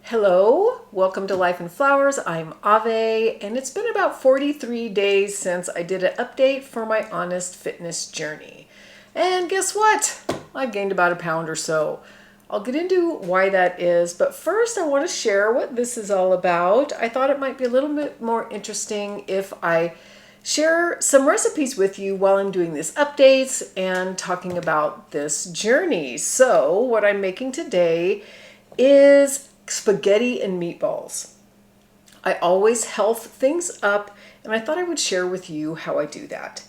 Hello, welcome to Life in Flowers. I'm Ave, and it's been about 43 days since I did an update for my Honest Fitness journey. And guess what? I gained about a pound or so. I'll get into why that is, but first I want to share what this is all about. I thought it might be a little bit more interesting if I share some recipes with you while I'm doing these updates and talking about this journey. So what I'm making today is spaghetti and meatballs. I always health things up, and I thought I would share with you how I do that.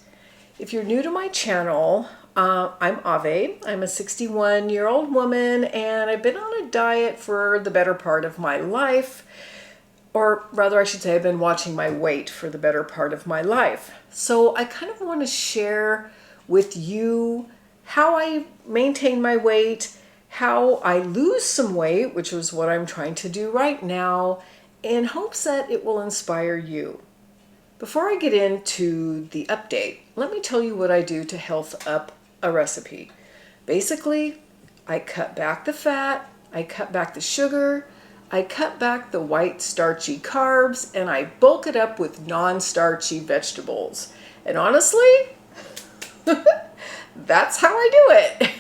If you're new to my channel, I'm Ave. I'm a 61-year-old woman, and I've been on a diet for the better part of my life. Or rather, I should say I've been watching my weight for the better part of my life. So I kind of want to share with you how I maintain my weight, how I lose some weight, which is what I'm trying to do right now, in hopes that it will inspire you. Before I get into the update, let me tell you what I do to health up a recipe. Basically, I cut back the fat, I cut back the sugar, I cut back the white starchy carbs, and I bulk it up with non-starchy vegetables. And honestly, that's how I do it.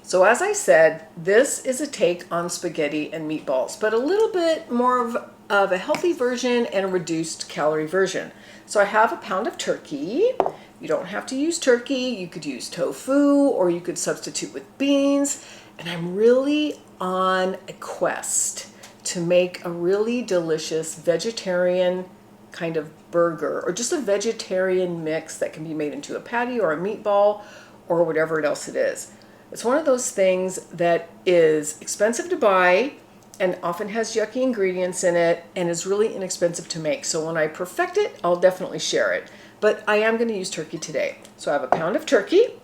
So as I said, this is a take on spaghetti and meatballs, but a little bit more of a healthy version and a reduced calorie version. So I have a pound of turkey. You don't have to use turkey. You could use tofu, or you could substitute with beans. And I'm really on a quest to make a really delicious vegetarian kind of burger, or just a vegetarian mix that can be made into a patty or a meatball or whatever else it is. It's one of those things that is expensive to buy and often has yucky ingredients in it and is really inexpensive to make. So when I perfect it, I'll definitely share it. But I am going to use turkey today. So I have a pound of turkey.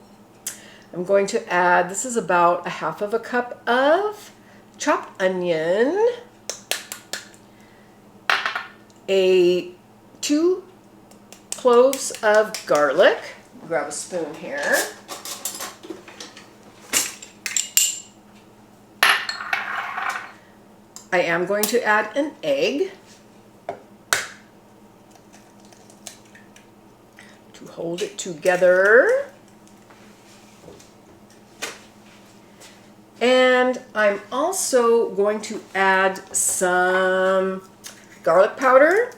I'm going to add, this is about a half of a cup of chopped onion, 2 cloves of garlic. Grab a spoon here. I am going to add an egg to hold it together. And I'm also going to add some garlic powder.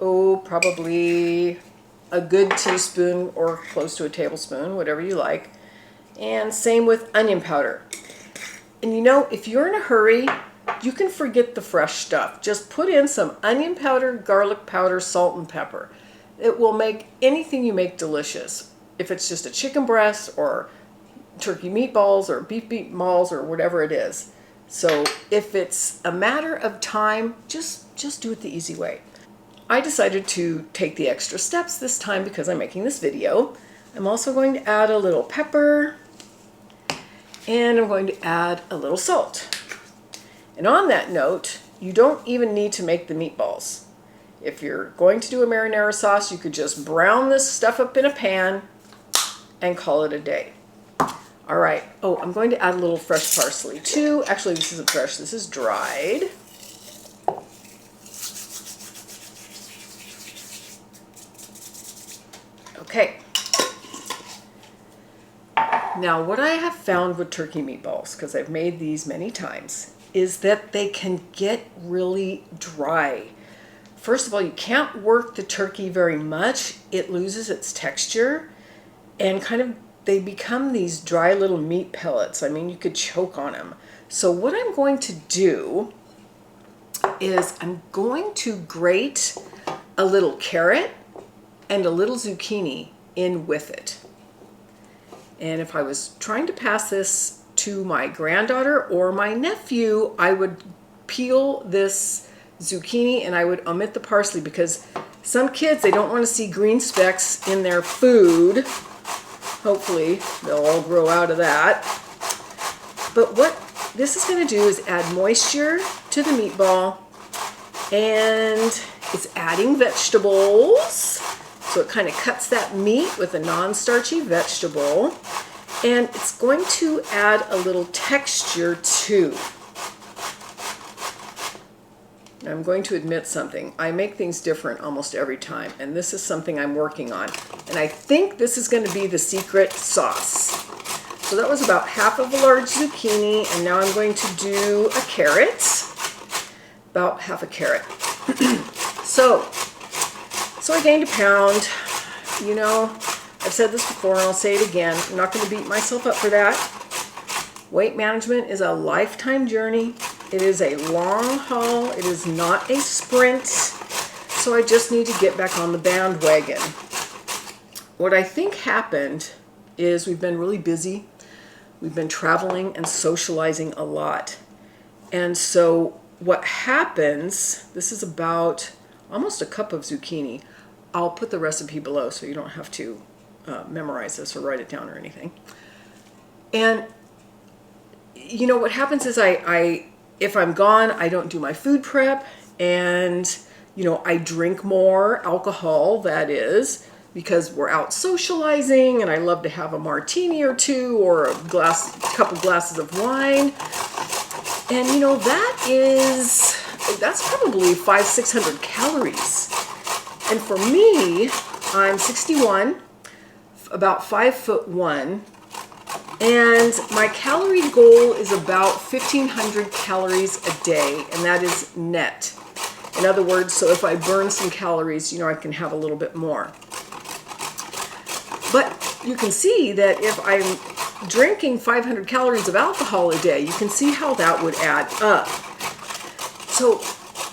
Oh, probably a good teaspoon or close to a tablespoon, whatever you like. And same with onion powder. And you know, if you're in a hurry, you can forget the fresh stuff. Just put in some onion powder, garlic powder, salt, and pepper. It will make anything you make delicious. If it's just a chicken breast or turkey meatballs or beef meatballs or whatever it is. So if it's a matter of time, just do it the easy way. I decided to take the extra steps this time because I'm making this video. I'm also going to add a little pepper, and I'm going to add a little salt. And on that note, you don't even need to make the meatballs. If you're going to do a marinara sauce, you could just brown this stuff up in a pan and call it a day. All right. Oh, I'm going to add a little fresh parsley too. Actually, this isn't fresh. This is dried. Okay. Now, what I have found with turkey meatballs, because I've made these many times, is that they can get really dry. First of all, you can't work the turkey very much. It loses its texture, and they become these dry little meat pellets. I mean, you could choke on them. So what I'm going to do is I'm going to grate a little carrot and a little zucchini in with it. And if I was trying to pass this to my granddaughter or my nephew, I would peel this zucchini and I would omit the parsley, because some kids, they don't want to see green specks in their food. Hopefully they'll all grow out of that. But what this is going to do is add moisture to the meatball, and it's adding vegetables. So it kind of cuts that meat with a non-starchy vegetable. And it's going to add a little texture too. I'm going to admit something. I make things different almost every time, and this is something I'm working on. And I think this is going to be the secret sauce. So that was about half of a large zucchini, and now I'm going to do a carrot. About half a carrot. So I gained a pound. You know, I've said this before and I'll say it again. I'm not going to beat myself up for that. Weight management is a lifetime journey. It is a long haul. It is not a sprint. So I just need to get back on the bandwagon. What I think happened is we've been really busy. We've been traveling and socializing a lot. And so what happens, this is about almost a cup of zucchini. I'll put the recipe below so you don't have to memorize this or write it down or anything. And you know what happens is if I'm gone, I don't do my food prep, and you know, I drink more alcohol, that is, because we're out socializing and I love to have a martini or two or a couple glasses of wine. And you know, that's probably 500-600 calories. And for me, I'm 61, about 5'1", and my calorie goal is about 1,500 calories a day, and that is net. In other words, so if I burn some calories, you know, I can have a little bit more. But you can see that if I'm drinking 500 calories of alcohol a day, you can see how that would add up. So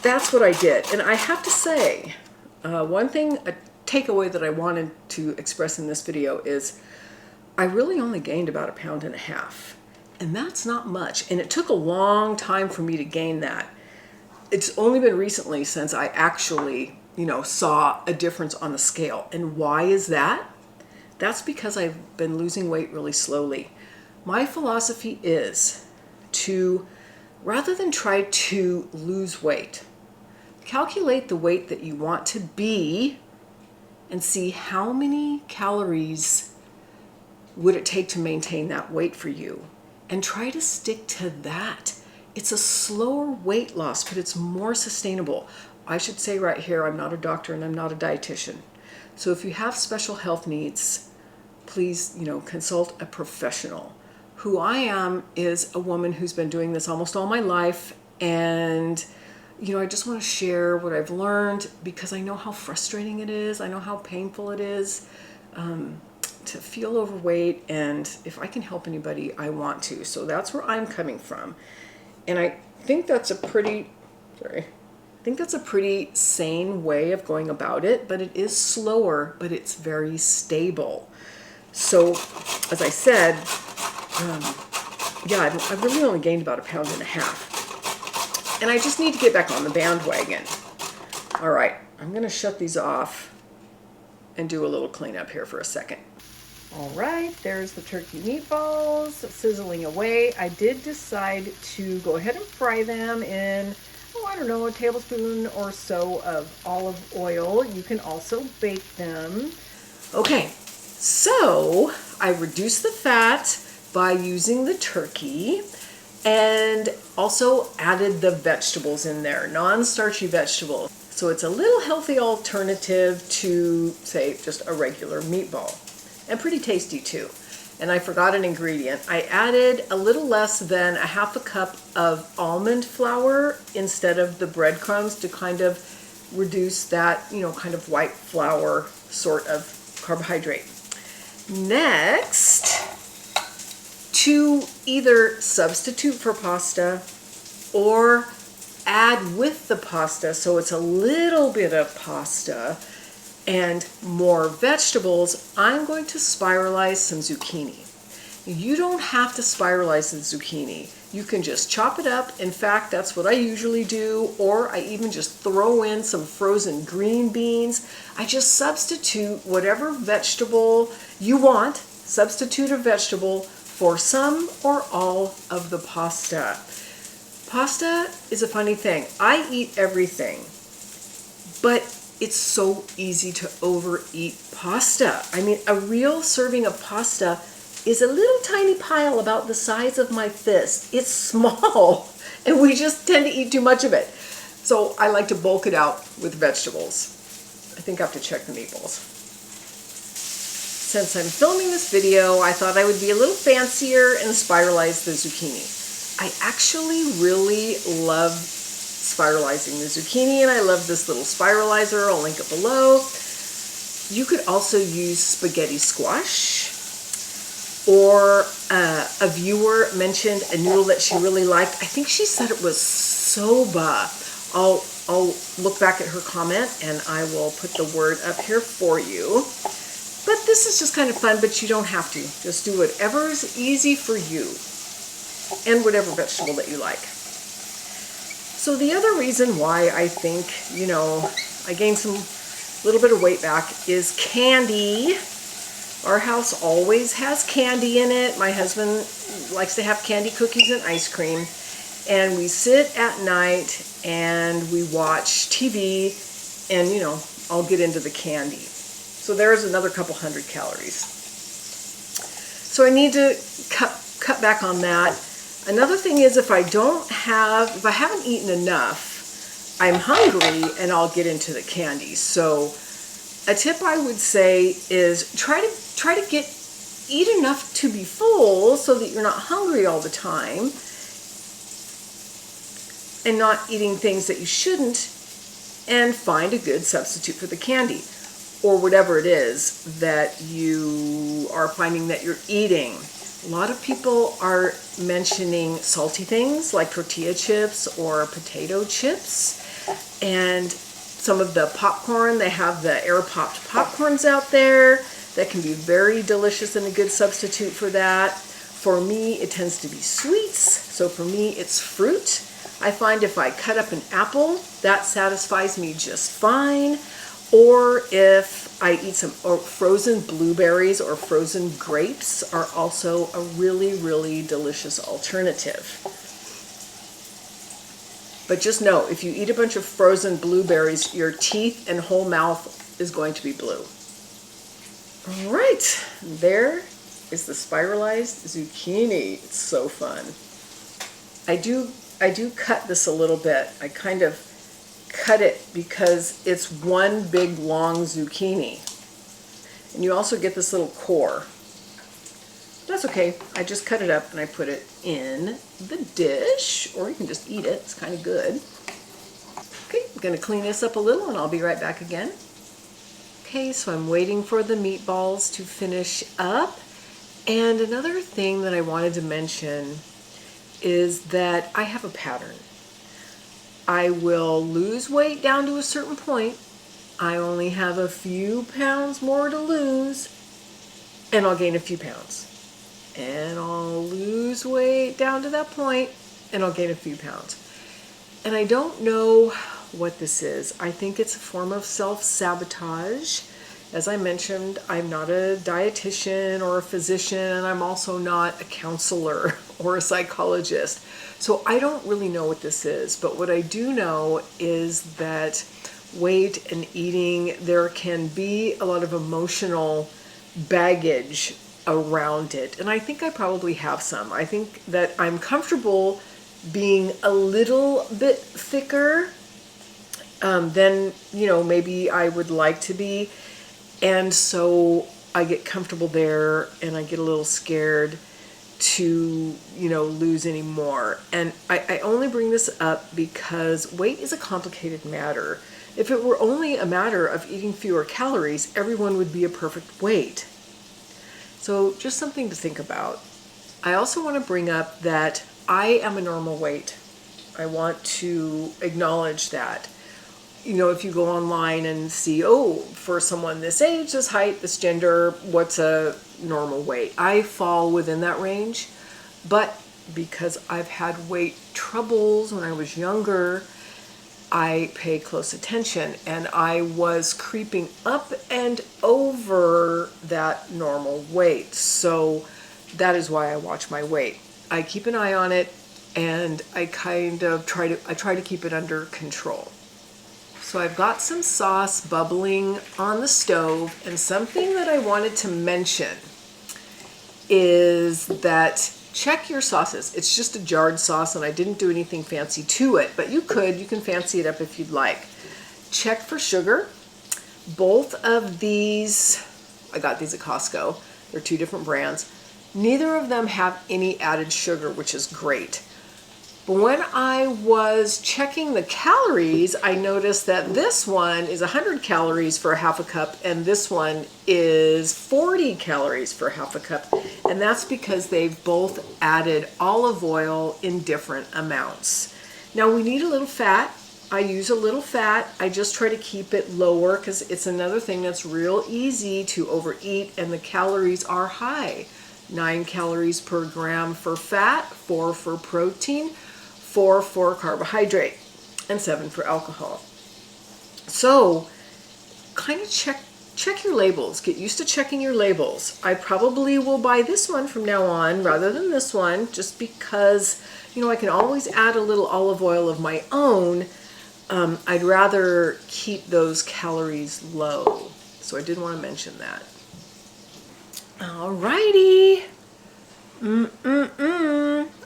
that's what I did. And I have to say, one thing, a takeaway that I wanted to express in this video is I really only gained about 1.5 pounds. And that's not much. And it took a long time for me to gain that. It's only been recently since I actually, you know, saw a difference on the scale. And why is that? That's because I've been losing weight really slowly. My philosophy is to, rather than try to lose weight, calculate the weight that you want to be and see how many calories would it take to maintain that weight for you, and try to stick to that. It's a slower weight loss, but it's more sustainable. I should say right here, I'm not a doctor and I'm not a dietitian. So if you have special health needs, please, you know, consult a professional. Who I am is a woman who's been doing this almost all my life, and you know, I just want to share what I've learned because I know how frustrating it is. I know how painful it is to feel overweight, and if I can help anybody, I want to. So that's where I'm coming from. And I think that's a pretty, sane way of going about it, but it is slower, but it's very stable. So, as I said, yeah, I've really only gained about 1.5 pounds. And I just need to get back on the bandwagon. All right, I'm going to shut these off and do a little cleanup here for a second. All right, there's the turkey meatballs sizzling away. I did decide to go ahead and fry them in, I don't know, a tablespoon or so of olive oil. You can also bake them. Okay, so I reduced the fat by using the turkey and also added the vegetables in there, non-starchy vegetables. So it's a little healthy alternative to, say, just a regular meatball. And pretty tasty too. And I forgot an ingredient. I added a little less than 1/2 cup of almond flour instead of the breadcrumbs to kind of reduce that, you know, kind of white flour sort of carbohydrate. Next, to either substitute for pasta or add with the pasta, so it's a little bit of pasta and more vegetables, I'm going to spiralize some zucchini. You don't have to spiralize the zucchini. You can just chop it up. In fact, that's what I usually do, or I even just throw in some frozen green beans. I just substitute whatever vegetable you want, substitute a vegetable for some or all of the pasta. Pasta is a funny thing. I eat everything, but it's so easy to overeat pasta. I mean, a real serving of pasta is a little tiny pile about the size of my fist. It's small, and we just tend to eat too much of it. So I like to bulk it out with vegetables. I think I have to check the meatballs. Since I'm filming this video, I thought I would be a little fancier and spiralize the zucchini. I actually really love spiralizing the zucchini, and I love this little spiralizer. I'll link it below. You could also use spaghetti squash, or a viewer mentioned a noodle that she really liked. I think she said it was soba. I'll look back at her comment and I will put the word up here for you. But this is just kind of fun, but you don't have to. Just do whatever is easy for you and whatever vegetable that you like. So the other reason why I think, I gained some little bit of weight back is candy. Our house always has candy in it. My husband likes to have candy, cookies, and ice cream. And we sit at night and we watch TV and, I'll get into the candy. So there's another couple hundred calories. So I need to cut back on that. Another thing is if I haven't eaten enough, I'm hungry and I'll get into the candy. So a tip I would say is try to eat enough to be full so that you're not hungry all the time and not eating things that you shouldn't, and find a good substitute for the candy or whatever it is that you are finding that you're eating. A lot of people are mentioning salty things like tortilla chips or potato chips, and some of the popcorn. They have the air-popped popcorns out there that can be very delicious and a good substitute for that. For me, it tends to be sweets, so for me it's fruit. I find if I cut up an apple, that satisfies me just fine. Or if I eat some frozen blueberries or frozen grapes are also a really, really delicious alternative. But just know, if you eat a bunch of frozen blueberries, your teeth and whole mouth is going to be blue. All right, there is the spiralized zucchini. It's so fun. I do cut this a little bit. I kind of cut it because it's one big long zucchini. And you also get this little core. That's okay. I just cut it up and I put it in the dish, or you can just eat it. It's kind of good. Okay, I'm going to clean this up a little and I'll be right back again. Okay, so I'm waiting for the meatballs to finish up. And another thing that I wanted to mention is that I have a pattern. I will lose weight down to a certain point. I only have a few pounds more to lose, and I'll gain a few pounds. And I'll lose weight down to that point, and I'll gain a few pounds. And I don't know what this is. I think it's a form of self-sabotage. As I mentioned, I'm not a dietitian or a physician, and I'm also not a counselor or a psychologist. So I don't really know what this is, but what I do know is that weight and eating, there can be a lot of emotional baggage around it. And I think I probably have some. I think that I'm comfortable being a little bit thicker than, maybe I would like to be. And so I get comfortable there and I get a little scared to, lose any more. And I only bring this up because weight is a complicated matter. If it were only a matter of eating fewer calories, everyone would be a perfect weight. So just something to think about. I also want to bring up that I am a normal weight. I want to acknowledge that. If you go online and see, for someone this age, this height, this gender, what's a normal weight? I fall within that range, but because I've had weight troubles when I was younger, I pay close attention, and I was creeping up and over that normal weight. So that is why I watch my weight. I keep an eye on it, and I try to keep it under control. So I've got some sauce bubbling on the stove, and something that I wanted to mention is that check your sauces. It's just a jarred sauce and I didn't do anything fancy to it, but you can fancy it up if you'd like. Check for sugar. Both of these, I got these at Costco. They're 2 different brands. Neither of them have any added sugar, which is great. But when I was checking the calories, I noticed that this one is 100 calories for a half a cup and this one is 40 calories for half a cup. And that's because they've both added olive oil in different amounts. Now we need a little fat. I use a little fat. I just try to keep it lower because it's another thing that's real easy to overeat and the calories are high. 9 calories per gram for fat, 4 for protein, 4 for carbohydrate, and 7 for alcohol. So kind of check your labels. Get used to checking your labels. I probably will buy this one from now on rather than this one just because, I can always add a little olive oil of my own. I'd rather keep those calories low. So I did want to mention that. Alrighty.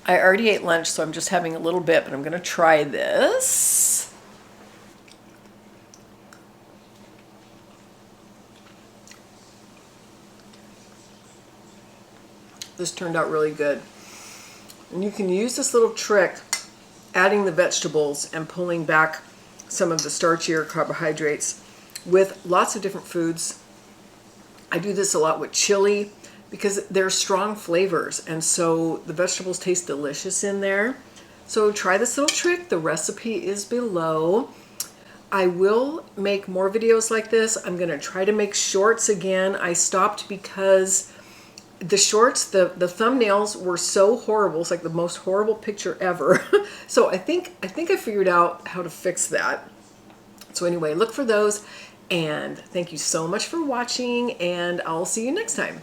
I already ate lunch, so I'm just having a little bit, but I'm going to try this. This turned out really good. And you can use this little trick, adding the vegetables and pulling back some of the starchier carbohydrates with lots of different foods. I do this a lot with chili because they're strong flavors and so the vegetables taste delicious in there. So try this little trick. The recipe is below. I will make more videos like this. I'm going to try to make shorts again. I stopped because the shorts, the thumbnails were so horrible. It's like the most horrible picture ever. So I think I figured out how to fix that. So anyway, look for those and thank you so much for watching and I'll see you next time.